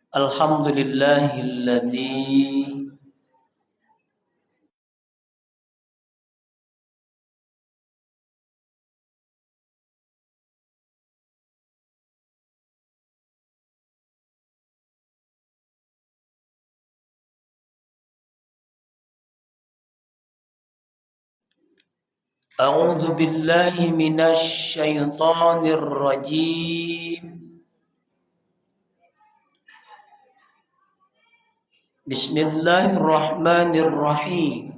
Alhamdulillahilladzi A'udzu billahi minasy syaithanir rajim. Bismillahirrahmanirrahim.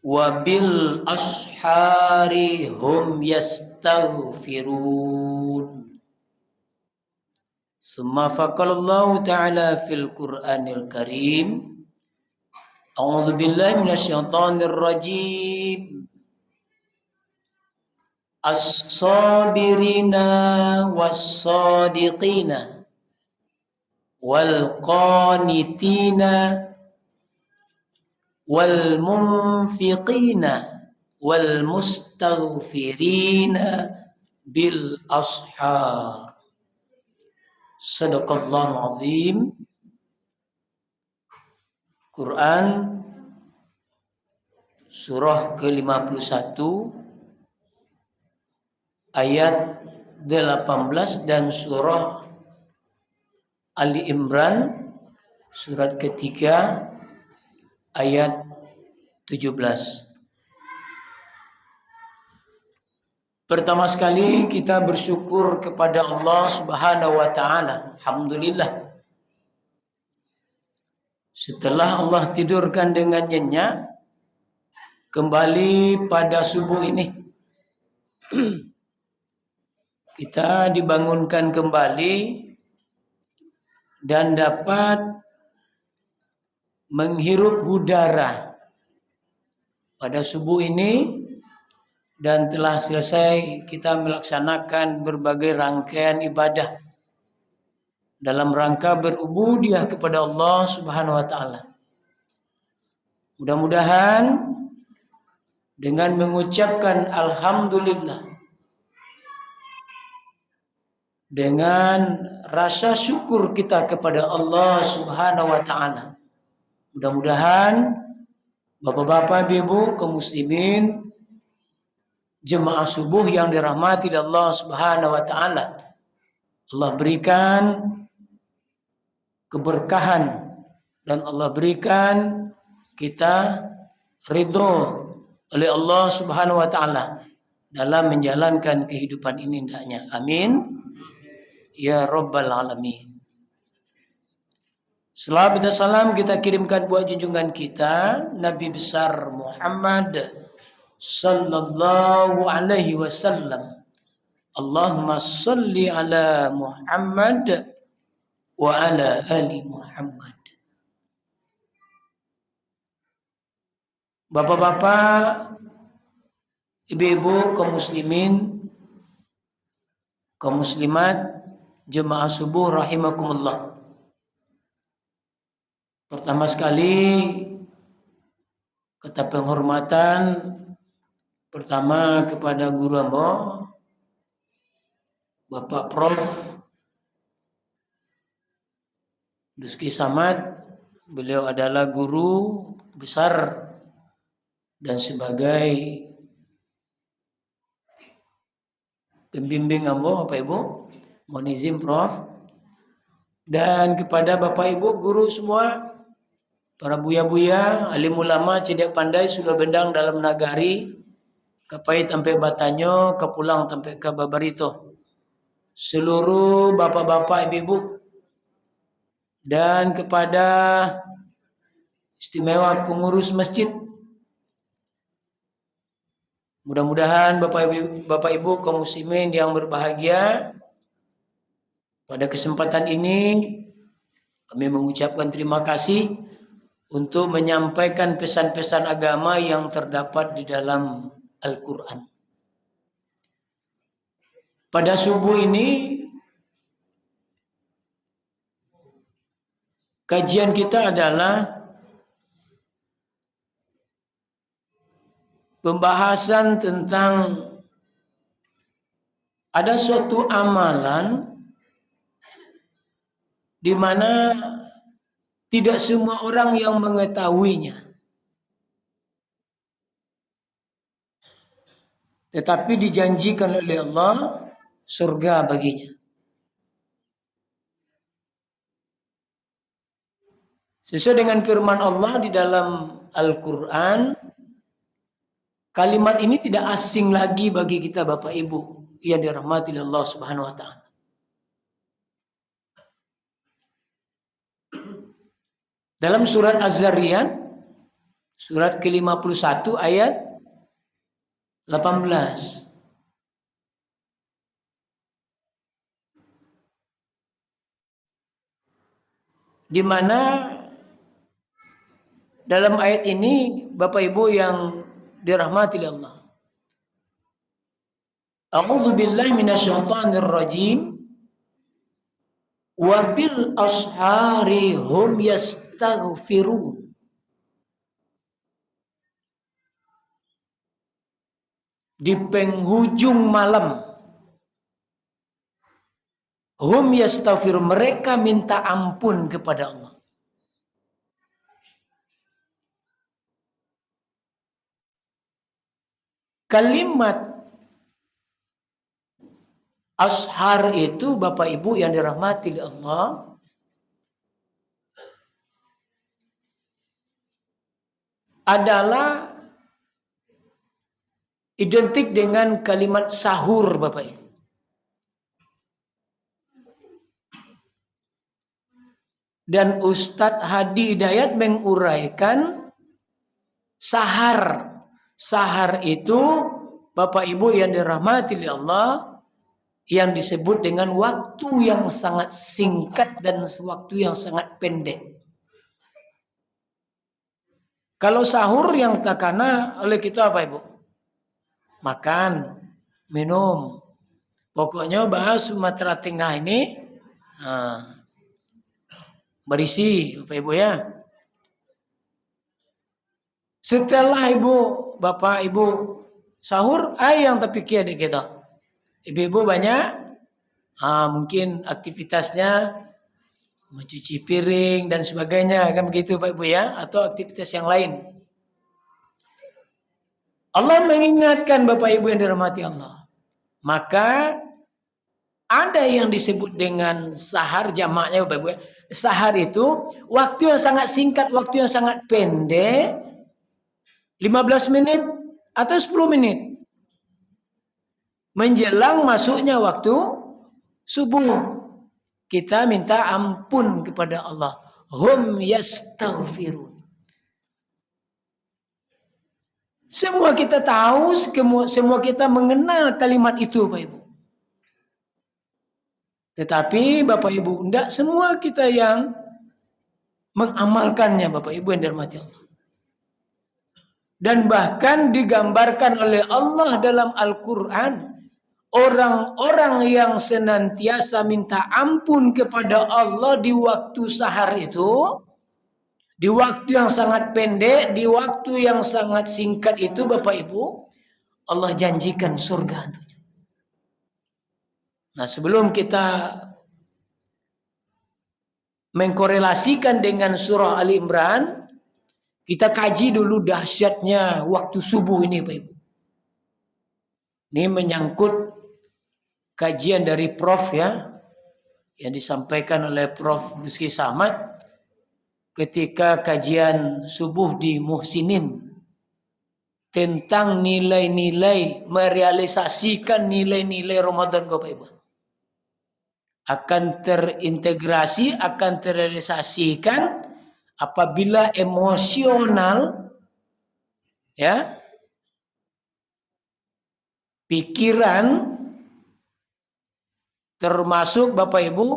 Wa bil ashari hum yastaghfirun. Summa faqalallahu ta'ala fil Qur'anil Karim. A'udzu billahi minasy syaithanir rajim. As-sabirina was-sadiqina wal-qanitina wal-munfiqina wal-mustaghfirina bil ashar. Sadaqallahul azim. Quran surah ke-51 ayat 18 dan surah Ali Imran surat ketiga ayat 17. Pertama sekali kita bersyukur kepada Allah Subhanahu wa taala. Alhamdulillah. Setelah Allah tidurkan dengan nyenyak kembali pada subuh ini kita dibangunkan kembali dan dapat menghirup udara pada subuh ini, dan telah selesai kita melaksanakan berbagai rangkaian ibadah dalam rangka berubudiah kepada Allah Subhanahu wa taala. Mudah-mudahan dengan mengucapkan alhamdulillah, dengan rasa syukur kita kepada Allah Subhanahu wa taala, mudah-mudahan Bapak-bapak, Ibu, kaum muslimin, jemaah subuh yang dirahmati Allah Subhanahu wa taala, Allah berikan keberkahan dan Allah berikan kita ridho oleh Allah Subhanahu wa taala dalam menjalankan kehidupan ini hendaknya. Amin ya rabbal alamin. Salam dan salam kita kirimkan buat junjungan kita Nabi besar Muhammad sallallahu alaihi wasallam. Allahumma salli ala Muhammad wa ala ali Muhammad. Bapak-bapak, ibu-ibu, kaum muslimin, kaum muslimat, jemaah subuh rahimakumullah. Pertama sekali kata penghormatan pertama kepada guru hamba Bapak Prof. Duski Samad. Beliau adalah guru besar dan sebagai pembimbing hamba Bapak Ibu. Mohon izin Prof. Dan kepada Bapak Ibu guru semua, para buya-buya, alim ulama, cidek pandai, sudah bendang dalam nagari, kapai sampai Batanyo, kepulang sampai ke Babarito. Seluruh bapak-bapak, ibu-ibu, dan kepada istimewa pengurus masjid. Mudah-mudahan Bapak Ibu kaum muslimin yang berbahagia, pada kesempatan ini kami mengucapkan terima kasih untuk menyampaikan pesan-pesan agama yang terdapat di dalam Al-Quran. Pada subuh ini kajian kita adalah pembahasan tentang ada suatu amalan di mana tidak semua orang yang mengetahuinya. Tetapi dijanjikan oleh Allah surga baginya. Sesuai dengan firman Allah di dalam Al-Quran, kalimat ini tidak asing lagi bagi kita Bapak Ibu yang dirahmati Allah Subhanahu wa taala. Dalam surat Az-Zariyat, surat ke-51 ayat 18. Di mana dalam ayat ini Bapak Ibu yang dirahmati Allah. A'udzu billahi minasyaitonir rajim. Wa bil ashari hum yastaghfirun. Di penghujung malam hum yastaghfirun, mereka minta ampun kepada Allah. Kalimat ashar itu Bapak Ibu yang dirahmati Allah adalah identik dengan kalimat sahur Bapak Ibu. Dan Ustadz Hadi Hidayat menguraikan sahar. Sahar itu Bapak Ibu yang dirahmati Allah yang disebut dengan waktu yang sangat singkat dan waktu yang sangat pendek. Kalau sahur yang takana oleh kita apa Ibu? Makan, minum. Pokoknya bahas Sumatera Tengah ini berisi Bapak Ibu ya. Setelah Bapak Ibu sahur, yang terpikir di kita. Ibu-ibu banyak, mungkin aktivitasnya mencuci piring dan sebagainya, kan begitu Pak Ibu ya, atau aktivitas yang lain. Allah mengingatkan Bapak Ibu yang dirahmati Allah. Maka ada yang disebut dengan sahar, jamaknya Bapak Ibu. Sahar itu waktu yang sangat singkat, waktu yang sangat pendek, 15 menit atau 10 menit. Menjelang masuknya waktu subuh. Kita minta ampun kepada Allah. Hum yastaghfirun. Semua kita tahu, semua kita mengenal kalimat itu Bapak Ibu. Tetapi Bapak Ibu, tidak semua kita yang mengamalkannya Bapak Ibu yang dirahmati Allah. Dan bahkan digambarkan oleh Allah dalam Al-Quran, orang-orang yang senantiasa minta ampun kepada Allah di waktu sahar itu, di waktu yang sangat pendek, di waktu yang sangat singkat itu Bapak Ibu, Allah janjikan surga. Nah, sebelum kita mengkorelasikan dengan surah Ali Imran, kita kaji dulu dahsyatnya waktu subuh ini Pak Ibu. Ini menyangkut kajian dari Prof ya, yang disampaikan oleh Prof Rizky Samad ketika kajian subuh di Muhsinin tentang nilai-nilai, merealisasikan nilai-nilai Ramadan Bapak Ibu. Akan terintegrasi, akan terrealisasikan apabila emosional ya, pikiran, termasuk Bapak Ibu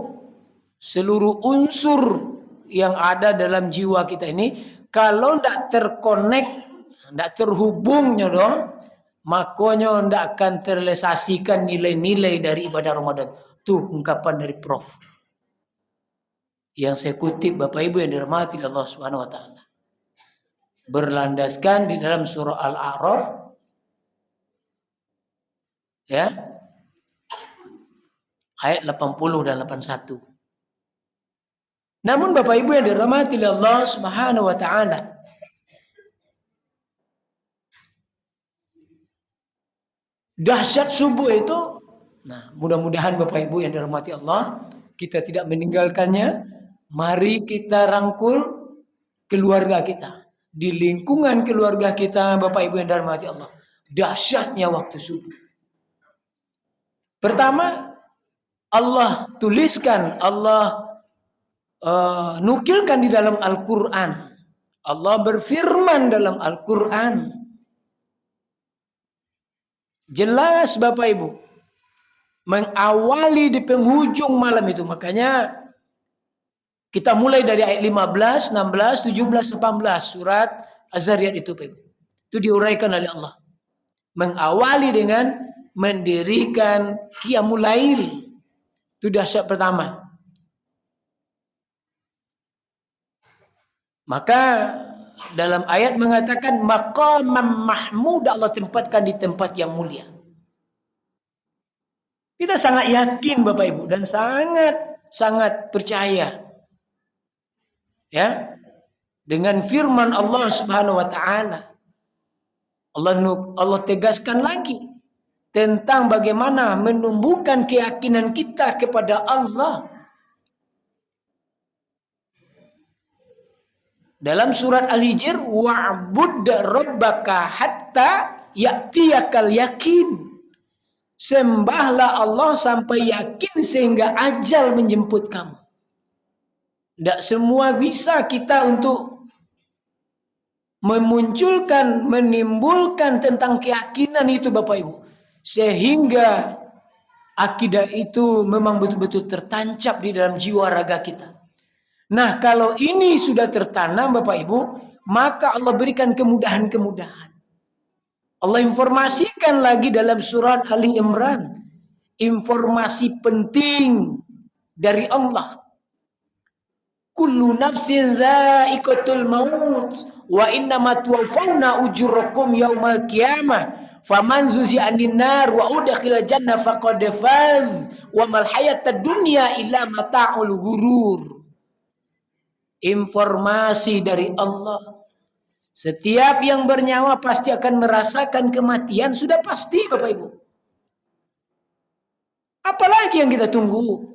seluruh unsur yang ada dalam jiwa kita ini, kalau tidak terkonek, tidak terhubungnya dong, makanya tidak akan terrealisasikan nilai-nilai dari ibadah Ramadan. Tuh ungkapan dari Prof yang saya kutip Bapak Ibu yang dirahmati Allah Subhanahu wa taala. Berlandaskan di dalam surah Al-A'raf ya. ayat 80 dan 81. Namun Bapak Ibu yang dirahmati oleh Allah Subhanahu wa taala, dahsyat subuh itu, nah mudah-mudahan Bapak Ibu yang dirahmati Allah, kita tidak meninggalkannya. Mari kita rangkul keluarga kita. Di lingkungan keluarga kita, Bapak Ibu yang dirahmati Allah, dahsyatnya waktu subuh. Pertama, Allah tuliskan, Allah nukilkan di dalam Al-Quran. Allah berfirman dalam Al-Quran. Jelas Bapak Ibu. Mengawali di penghujung malam itu. Makanya kita mulai dari ayat 15, 16, 17, 18. Surat Az-Zariyat itu Bapak Ibu. Itu diuraikan oleh Allah. Mengawali dengan mendirikan Qiyamul Lail. Itu dahsyat pertama. Maka dalam ayat mengatakan maqamam mahmud, Allah tempatkan di tempat yang mulia. Kita sangat yakin Bapak Ibu dan sangat percaya ya dengan firman Allah Subhanahu wa taala. Allah tegaskan lagi tentang bagaimana menumbuhkan keyakinan kita kepada Allah. Dalam surat Al-Hijr, wa'bud rabbaka hatta ya'tiyakal yakin. Sembahlah Allah sampai yakin sehingga ajal menjemput kamu. Tidak semua bisa kita untuk memunculkan, menimbulkan tentang keyakinan itu Bapak Ibu. Sehingga akidah itu memang betul-betul tertancap di dalam jiwa raga kita. Nah, kalau ini sudah tertanam Bapak Ibu, maka Allah berikan kemudahan-kemudahan. Allah informasikan lagi dalam surat Ali Imran, informasi penting dari Allah. Kullu nafsin dha'iqatul maut wa innama tuwaffawna ujurakum yaumal qiyamah faman zuzi'a 'anil nar wa udkhila jannah faqad faz wa mal hayatad dunya illa mata'ul ghurur. Informasi dari Allah. Setiap yang bernyawa pasti akan merasakan kematian. Sudah pasti Bapak Ibu. Apalagi yang kita tunggu?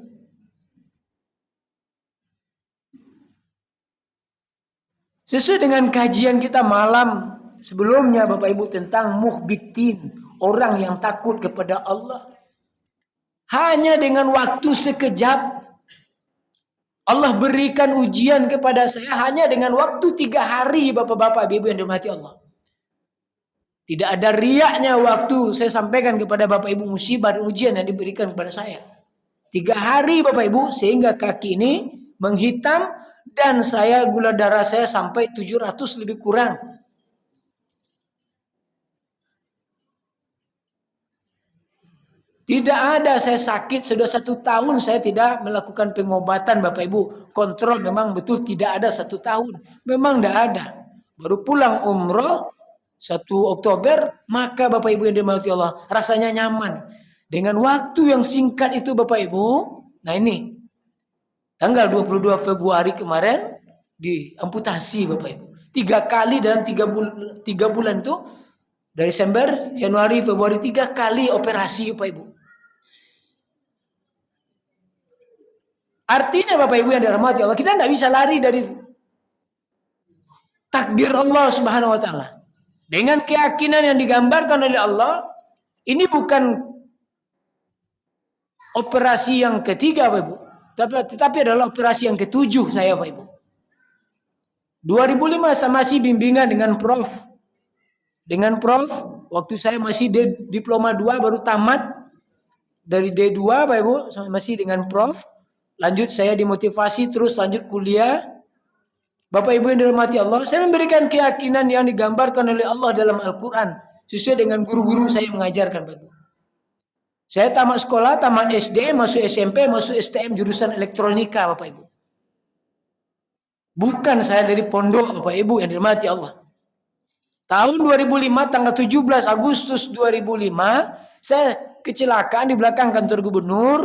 Sesuai dengan kajian kita malam sebelumnya Bapak Ibu tentang mukhbitin, orang yang takut kepada Allah. Hanya dengan waktu sekejap Allah berikan ujian kepada saya hanya dengan waktu 3 hari Bapak-bapak Ibu yang dirahmati Allah. Tidak ada riaknya waktu saya sampaikan kepada Bapak Ibu musibah dan ujian yang diberikan kepada saya. 3 hari Bapak Ibu sehingga kaki ini menghitam dan saya gula darah saya sampai 700 lebih kurang. Tidak ada saya sakit sudah 1 tahun saya tidak melakukan pengobatan Bapak Ibu. Kontrol memang betul tidak ada 1 tahun. Memang tidak ada. Baru pulang umroh 1 Oktober maka Bapak Ibu yang dirahmati Allah rasanya nyaman. Dengan waktu yang singkat itu Bapak Ibu. Nah ini tanggal 22 Februari kemarin diamputasi Bapak Ibu. 3 kali dalam 3 bulan itu dari Desember, Januari, Februari 3 kali operasi Bapak Ibu. Artinya Bapak Ibu yang dirahmati Allah, kita tidak bisa lari dari takdir Allah Subhanahu wa taala. Dengan keyakinan yang digambarkan oleh Allah, ini bukan operasi yang ketiga Bapak Ibu, tetapi adalah operasi yang ke-7 saya Bapak Ibu. 2005 saya masih bimbingan dengan Prof. Dengan Prof, waktu saya masih diploma 2 baru tamat dari D2 Bapak Ibu, masih dengan Prof. Lanjut saya dimotivasi terus lanjut kuliah. Bapak Ibu yang dirahmati Allah, saya memberikan keyakinan yang digambarkan oleh Allah dalam Al-Quran sesuai dengan guru-guru saya mengajarkan Bapak Ibu. Saya tamat sekolah, tamat SD, masuk SMP, masuk STM jurusan elektronika Bapak Ibu. Bukan saya dari pondok Bapak Ibu yang dirahmati Allah. Tahun 2005 tanggal 17 Agustus 2005 saya kecelakaan di belakang kantor gubernur.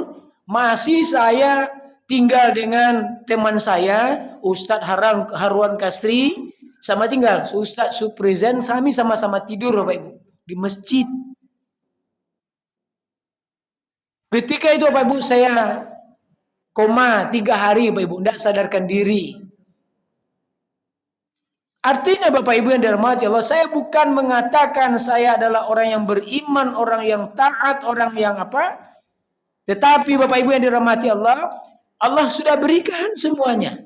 Masih saya tinggal dengan teman saya, Ustadz Harwan Kasri, sama tinggal Ustadz Suprizen, kami sama-sama tidur Bapak Ibu di masjid. Ketika itu Bapak Ibu saya koma 3 hari Bapak Ibu, tidak sadarkan diri. Artinya Bapak Ibu yang dirahmati Allah, saya bukan mengatakan saya adalah orang yang beriman, orang yang taat, orang yang apa. Tetapi Bapak Ibu yang dirahmati Allah, Allah sudah berikan semuanya.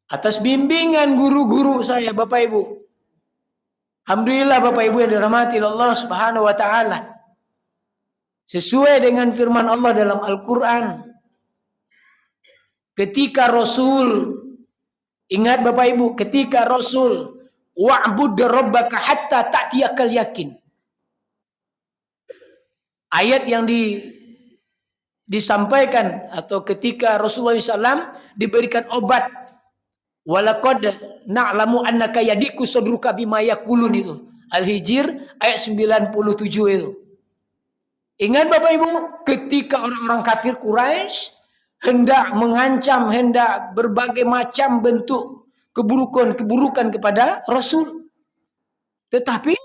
Atas bimbingan guru-guru saya Bapak Ibu. Alhamdulillah Bapak Ibu yang dirahmati Allah Subhanahu wa taala. Sesuai dengan firman Allah dalam Al-Qur'an. Ketika Rasul, ingat Bapak Ibu, ketika Rasul wa'bud rabbaka hatta ta'tiyakal yakin. Ayat yang disampaikan atau ketika Rasulullah SAW diberikan obat, walaqad na'lamu annaka yadiku sadruka bima yaqulun itu. Al-Hijr ayat 97 itu. Ingat Bapak Ibu, ketika orang-orang kafir Quraisy hendak mengancam, hendak berbagai macam bentuk keburukan kepada Rasul. Tetapi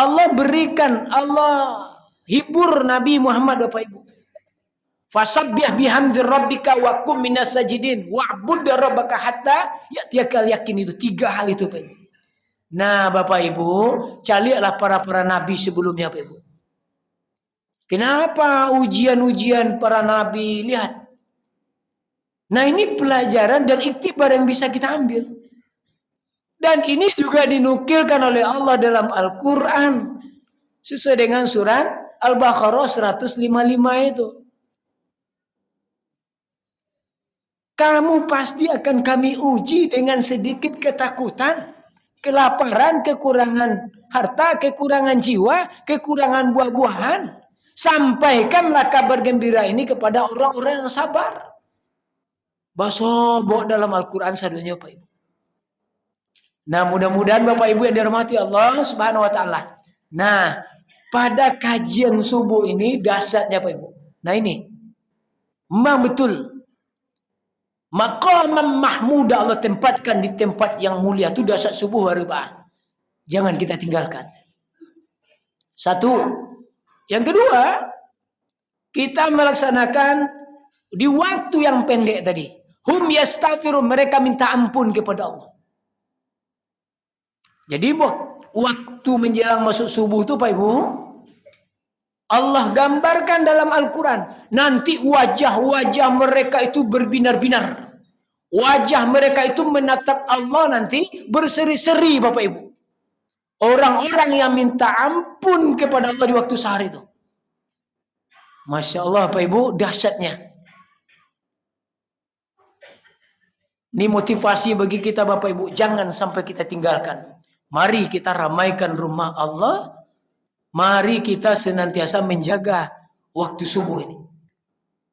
Allah berikan, Allah hibur Nabi Muhammad Bapak Ibu. Fasabbih bihamdi rabbika wa kum minas sajidin wa'bud rabbaka hatta ya'tiyakal yakin, itu 3 hal itu Bapak Ibu. Nah, Bapak Ibu, carilah para nabi sebelumnya Bapak Ibu. Kenapa ujian-ujian para nabi? Lihat. Nah, ini pelajaran dan iktibar yang bisa kita ambil. Dan ini juga dinukilkan oleh Allah dalam Al-Quran. Sesuai dengan surat Al-Baqarah 155 itu. Kamu pasti akan kami uji dengan sedikit ketakutan, kelaparan, kekurangan harta, kekurangan jiwa, kekurangan buah-buahan. Sampaikanlah kabar gembira ini kepada orang-orang yang sabar. Basobok dalam Al-Quran sadunya Bapak Ibu. Nah, mudah-mudahan Bapak Ibu yang dirahmati Allah Subhanahu wa taala. Nah, pada kajian subuh ini dahsyatnya Bapak Ibu. Nah, ini memang betul. Maqam mahmud Allah tempatkan di tempat yang mulia, itu dahsyat subuh waribah. Jangan kita tinggalkan. Satu. Yang kedua, kita melaksanakan di waktu yang pendek tadi. Hum yastaghfirun, mereka minta ampun kepada Allah. Jadi waktu menjelang masuk subuh itu Pak Ibu, Allah gambarkan dalam Al-Quran. Nanti wajah-wajah mereka itu berbinar-binar. Wajah mereka itu menatap Allah nanti berseri-seri Bapak Ibu. Orang-orang yang minta ampun kepada Allah di waktu sahar itu. Masya Allah Bapak Ibu, dahsyatnya. Ini motivasi bagi kita Bapak Ibu. Jangan sampai kita tinggalkan. Mari kita ramaikan rumah Allah. Mari kita senantiasa menjaga waktu subuh ini.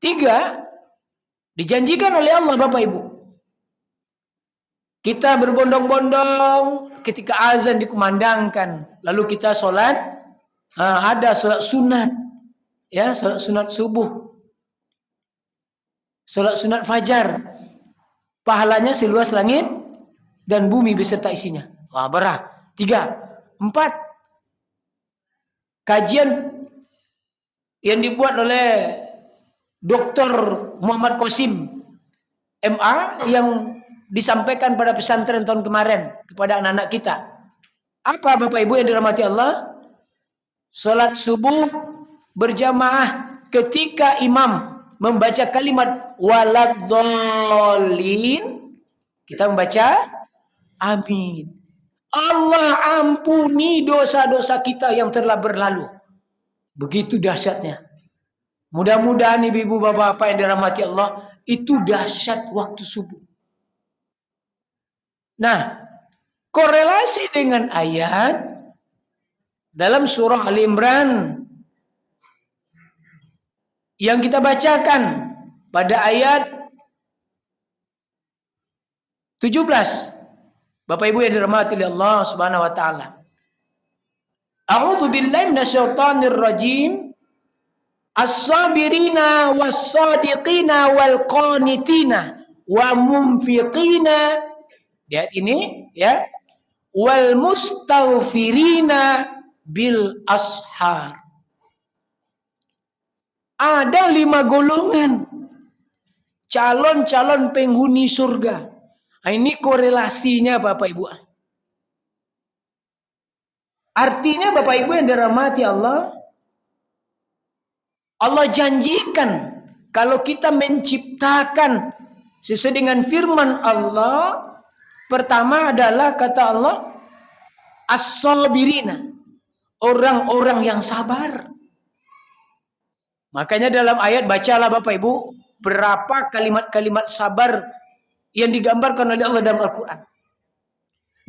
3, dijanjikan oleh Allah Bapak Ibu. Kita berbondong-bondong ketika azan dikumandangkan. Lalu kita sholat. Ada sholat sunat. Ya, sholat sunat subuh. Sholat sunat fajar. Pahalanya seluas langit dan bumi beserta isinya. Wah, berat. 3, 4. Kajian yang dibuat oleh Dr. Muhammad Qasim MA yang disampaikan pada pesantren tahun kemarin kepada anak-anak kita. Apa Bapak Ibu yang dirahmati Allah? Salat subuh berjamaah ketika imam membaca kalimat waladhdallin, kita membaca amin. Allah ampuni dosa-dosa kita yang telah berlalu. Begitu dahsyatnya. Mudah-mudahan ibu-ibu bapak-bapak yang dirahmati Allah, itu dahsyat waktu subuh. Nah, korelasi dengan ayat dalam surah Al-Imran yang kita bacakan pada ayat 17. Bapak Ibu yang dirahmati oleh Allah Subhanahu wa taala. A'udzu billahi minasyaitonir rajim. As-sabirina was-sadiqina wal qanitina wa munfiqina. Lihat ini ya. Wal mustaghfirina bil ashar. Ada 5 golongan calon-calon penghuni surga. Nah, ini korelasinya Bapak Ibu. Artinya Bapak Ibu yang dirahmati Allah, Allah janjikan kalau kita menciptakan sesuai dengan firman Allah, pertama adalah kata Allah as-sabirina, orang-orang yang sabar. Makanya dalam ayat bacalah Bapak Ibu berapa kalimat-kalimat sabar yang digambarkan oleh Allah dalam Al-Quran.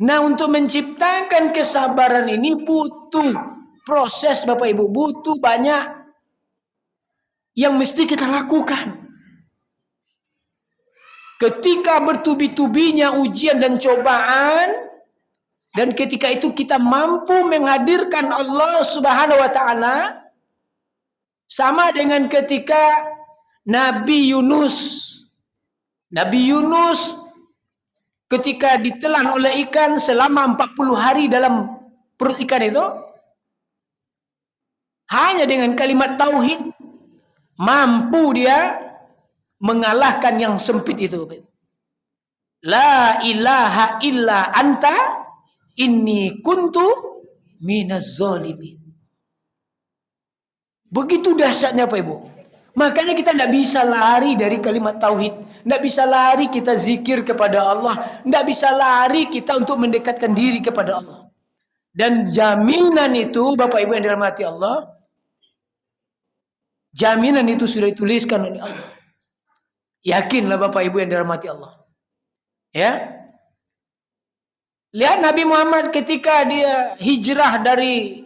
Nah, untuk menciptakan kesabaran ini butuh proses Bapak Ibu, butuh banyak yang mesti kita lakukan. Ketika bertubi-tubinya ujian dan cobaan, dan ketika itu kita mampu menghadirkan Allah Subhanahu wa Ta'ala, sama dengan ketika Nabi Yunus ketika ditelan oleh ikan selama 40 hari dalam perut ikan itu, hanya dengan kalimat tauhid mampu dia mengalahkan yang sempit itu. La ilaha illa anta inni kuntu minaz zalimin. Begitu dahsyatnya Pak Ibu. Makanya kita tidak bisa lari dari kalimat tauhid. Tidak bisa lari kita zikir kepada Allah. Tidak bisa lari kita untuk mendekatkan diri kepada Allah. Dan jaminan itu Bapak Ibu yang dirahmati Allah, jaminan itu sudah dituliskan oleh Allah. Yakinlah Bapak Ibu yang dirahmati Allah. Ya. Lihat Nabi Muhammad ketika dia hijrah dari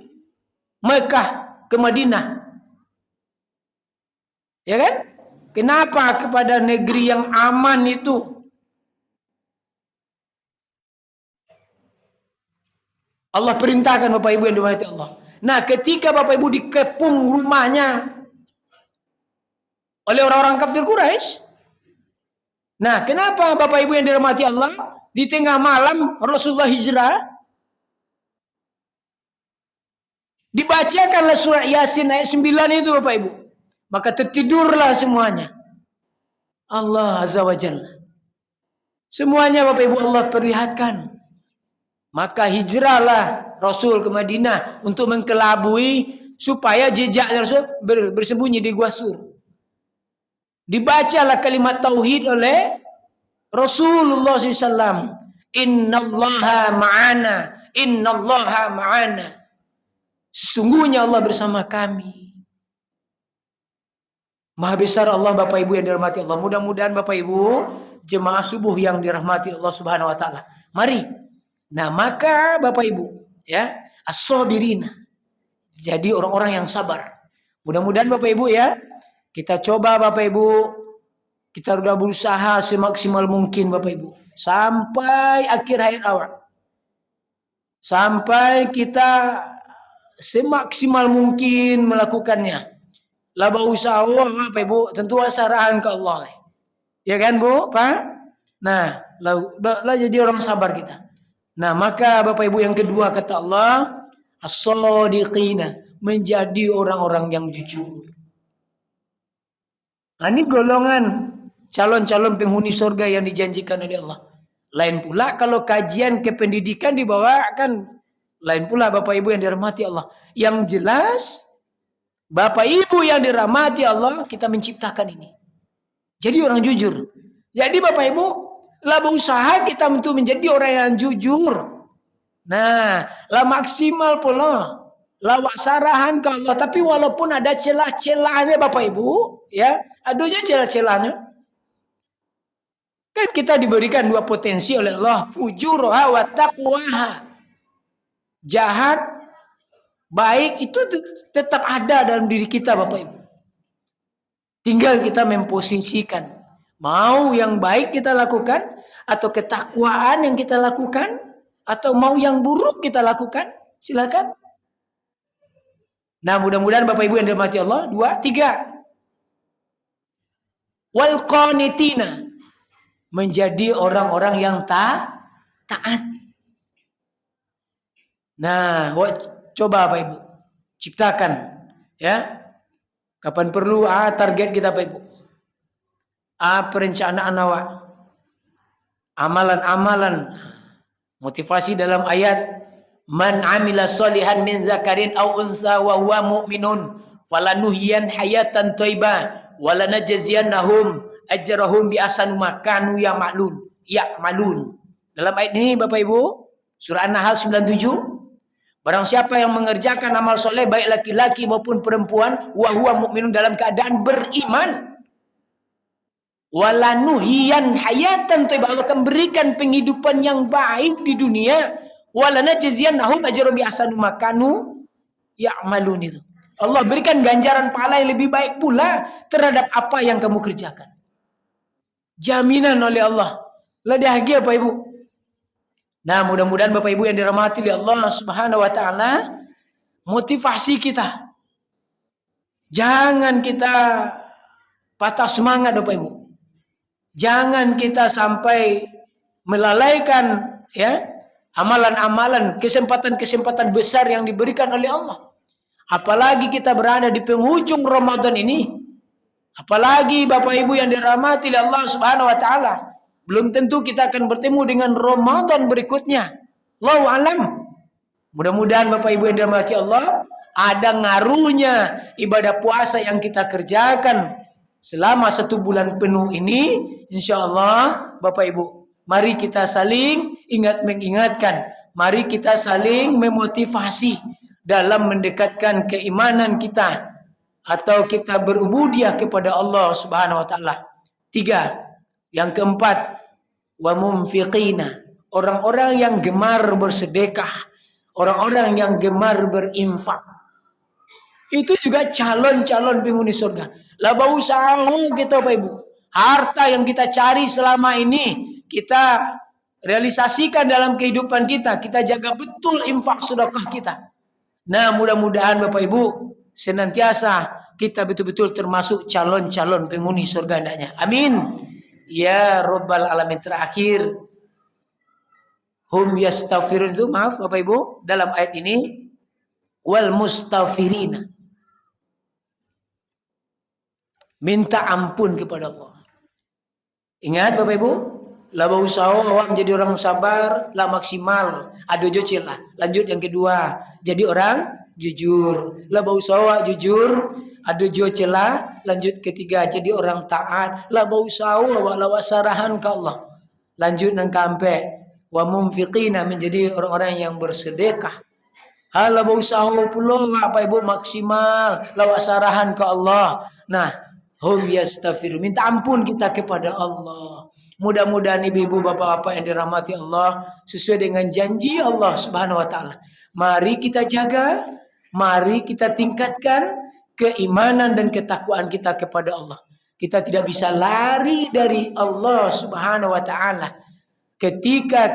Mekah ke Madinah. Ya kan? Kenapa kepada negeri yang aman itu? Allah perintahkan Bapak Ibu yang dirahmati Allah. Nah, ketika Bapak Ibu dikepung rumahnya oleh orang-orang kafir Quraisy. Nah, kenapa Bapak Ibu yang dirahmati Allah? Di tengah malam Rasulullah hijrah. Dibacakanlah surah Yasin ayat 9 itu Bapak Ibu. Maka tertidurlah semuanya. Allah Azza wa Jalla. Semuanya Bapak Ibu Allah perlihatkan. Maka hijrahlah Rasul ke Madinah untuk mengkelabui supaya jejaknya Rasul bersembunyi di Gua Sur. Dibacalah kalimat tauhid oleh Rasulullah SAW. Innallaha ma'ana. Innallaha ma'ana. Sesungguhnya Allah bersama kami. Maha besar Allah Bapak Ibu yang dirahmati Allah. Mudah-mudahan Bapak Ibu jemaah subuh yang dirahmati Allah Subhanahu wa Ta'ala. Mari. Nah, maka Bapak Ibu ya, as-sabirina. Jadi orang-orang yang sabar. Mudah-mudahan Bapak Ibu ya, kita coba Bapak Ibu, kita sudah berusaha semaksimal mungkin Bapak Ibu. Sampai akhir hayat awal. Sampai kita semaksimal mungkin melakukannya. Laba usaha Bapak Ibu, tentu sarahan ke Allah. Ya kan Bu, Pak? Nah, lah jadi orang sabar kita. Nah, maka Bapak Ibu yang kedua kata Allah, as-sadiqina, menjadi orang-orang yang jujur. Nah, ini golongan calon-calon penghuni surga yang dijanjikan oleh Allah. Lain pula kalau kajian kependidikan dibawakan, lain pula Bapak Ibu yang dirahmati Allah. Yang jelas Bapak Ibu yang dirahmati Allah, kita menciptakan ini. Jadi orang jujur. Jadi Bapak Ibu, laba usaha kita untuk menjadi orang yang jujur. Nah, lah maksimal pula. Lawak sarahan ke Allah. Tapi walaupun ada celah-celahnya Bapak Ibu, ya, adanya celah-celahnya. Kan kita diberikan 2 potensi oleh Allah. Fujurha wa taqwaha. Jahat, baik itu tetap ada dalam diri kita Bapak Ibu. Tinggal kita memposisikan. Mau yang baik kita lakukan, atau ketakwaan yang kita lakukan, atau mau yang buruk kita lakukan, silakan. Nah, mudah-mudahan Bapak Ibu yang dirahmati Allah, 2, 3. Wal qanitina, menjadi orang-orang yang taat. Nah, coba Bapak Ibu ciptakan ya. Kapan perlu target kita Bapak Ibu. Perencanaan awak. Amalan-amalan motivasi dalam ayat man amila sholihan min zakarin aw untha wa huwa mu'minun falanuhyiyan hayatan thayyibah walanajziyannahum ajrahum bi ahsani ma kanu ya'malun. Dalam ayat ini Bapak Ibu, surah An-Nahl 97, barang siapa yang mengerjakan amal soleh baik laki-laki maupun perempuan wa huwa mu'minun, dalam keadaan beriman, walanuhyiyan hayatan thayyibah, Allah akan berikan penghidupan yang baik di dunia, walanajziyannahum ajrahum bi ahsani ma kanu ya'malun. Itu Allah berikan ganjaran pahala yang lebih baik pula terhadap apa yang kamu kerjakan. Jaminan oleh Allah. Bahagia Bapak Ibu. Nah, mudah-mudahan Bapak Ibu yang dirahmati oleh Allah Subhanahu wa taala, motivasi kita jangan kita patah semangat Bapak Ibu. Jangan kita sampai melalaikan ya amalan-amalan, kesempatan-kesempatan besar yang diberikan oleh Allah. Apalagi kita berada di penghujung Ramadan ini. Apalagi Bapak Ibu yang dirahmati oleh Allah Subhanahu wa taala, belum tentu kita akan bertemu dengan Ramadan berikutnya. Allahu alam. Mudah-mudahan Bapak Ibu yang dirahmati Allah, ada ngaruhnya ibadah puasa yang kita kerjakan selama 1 bulan penuh ini. Insya Allah Bapak Ibu, mari kita saling mengingatkan, mari kita saling memotivasi dalam mendekatkan keimanan kita atau kita berubudiah kepada Allah Subhanahu wa taala. 3, yang keempat, wa munfiqina, orang-orang yang gemar bersedekah, orang-orang yang gemar berinfak. Itu juga calon-calon penghuni surga. Lah bau usaha kita Bapak Ibu. Harta yang kita cari selama ini kita realisasikan dalam kehidupan kita. Kita jaga betul infak sedekah kita. Nah, mudah-mudahan Bapak Ibu senantiasa kita betul-betul termasuk calon-calon penghuni surga hendaknya. Amin. Ya Rabbal Alamin. Terakhir, hum yastaghfirun, itu maaf Bapak Ibu, dalam ayat ini wal mustaghfirina, minta ampun kepada Allah. Ingat Bapak Ibu, la usaha awak menjadi orang sabar, la maksimal, ado jocil lah. Lanjut yang kedua, jadi orang jujur. La usaha jujur, ado jocil lah. Lanjut ketiga, jadi orang taat. La usaha wa la wasarahan ke Allah. Lanjut nang kampe, wa munfiqina, menjadi orang-orang yang bersedekah. La usaha pula Bapak Ibu maksimal, la wasarahan ke Allah. Nah, hum yastaghfirun, minta ampun kita kepada Allah. Mudah-mudahan ibu-ibu bapak-bapak yang dirahmati Allah, sesuai dengan janji Allah Subhanahu wa taala, mari kita jaga, mari kita tingkatkan keimanan dan ketakwaan kita kepada Allah. Kita tidak bisa lari dari Allah Subhanahu wa taala. Ketika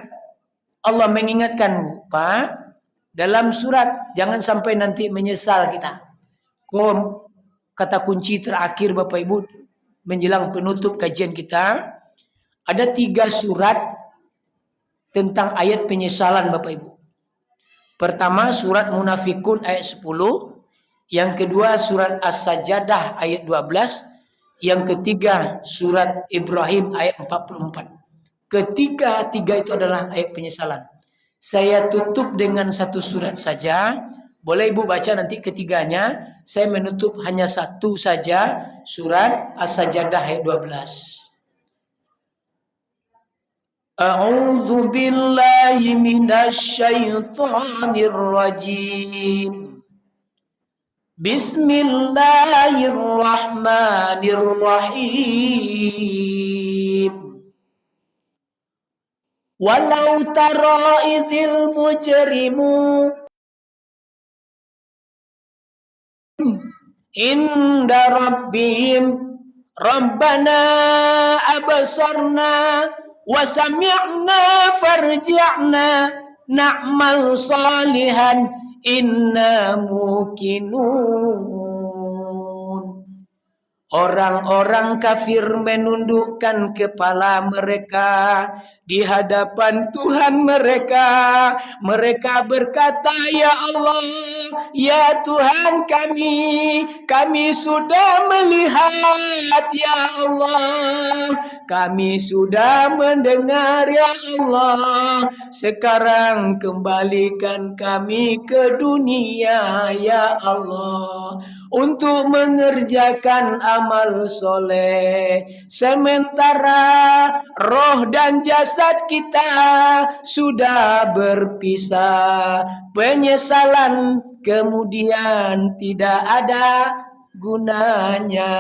Allah mengingatkan Pak dalam surat, jangan sampai nanti menyesal kita. Kata kunci terakhir Bapak Ibu menjelang penutup kajian kita, ada 3 surat tentang ayat penyesalan Bapak Ibu. Pertama surat Munafikun ayat 10, yang kedua surat As-Sajdah ayat 12, yang ketiga surat Ibrahim ayat 44. Ketiga itu adalah ayat penyesalan. Saya tutup dengan 1 surat saja. Boleh Ibu baca nanti ketiganya. Saya menutup hanya 1 saja, surat As-Sajdah ayat 12. A'udzu billahi minasy syaithanir rajim. Bismillahirrahmanirrahim. Walau tara idzil mujrimu inda rabbihim rabbana absarna wa sami'na farji'na na'mal salihan inna muqinun. Orang-orang kafir menundukkan kepala mereka di hadapan Tuhan mereka. Mereka berkata, "Ya Allah, ya Tuhan kami sudah melihat ya Allah. Kami sudah mendengar ya Allah. Sekarang kembalikan kami ke dunia ya Allah. Untuk mengerjakan amal soleh. Sementara roh dan jasad kita sudah berpisah. Penyesalan kemudian tidak ada gunanya."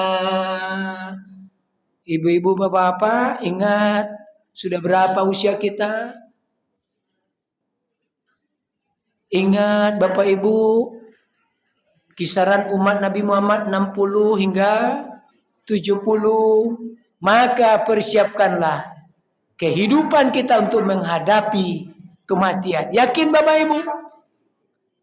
Ibu-ibu, bapak-bapak, ingat sudah berapa usia kita? Ingat bapak ibu, kisaran umat Nabi Muhammad 60 hingga 70. Maka persiapkanlah kehidupan kita untuk menghadapi kematian. Yakin Bapak Ibu?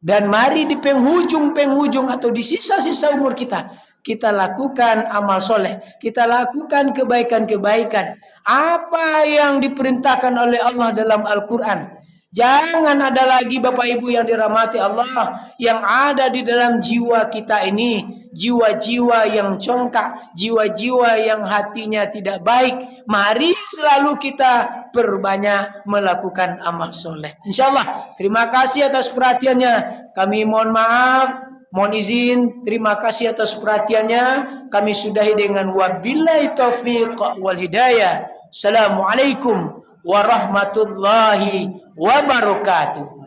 Dan mari di penghujung-penghujung atau di sisa-sisa umur kita lakukan amal soleh. Kita lakukan kebaikan-kebaikan. Apa yang diperintahkan oleh Allah dalam Al-Quran. Jangan ada lagi Bapak Ibu yang dirahmati Allah, yang ada di dalam jiwa kita ini, jiwa-jiwa yang congkak, jiwa-jiwa yang hatinya tidak baik. Mari selalu kita perbanyak melakukan amal soleh. InsyaAllah. Terima kasih atas perhatiannya. Kami mohon maaf, mohon izin. Terima kasih atas perhatiannya. Kami sudahi dengan wabillahi taufiq wal hidayah. Assalamualaikum warahmatullahi wabarakatuh.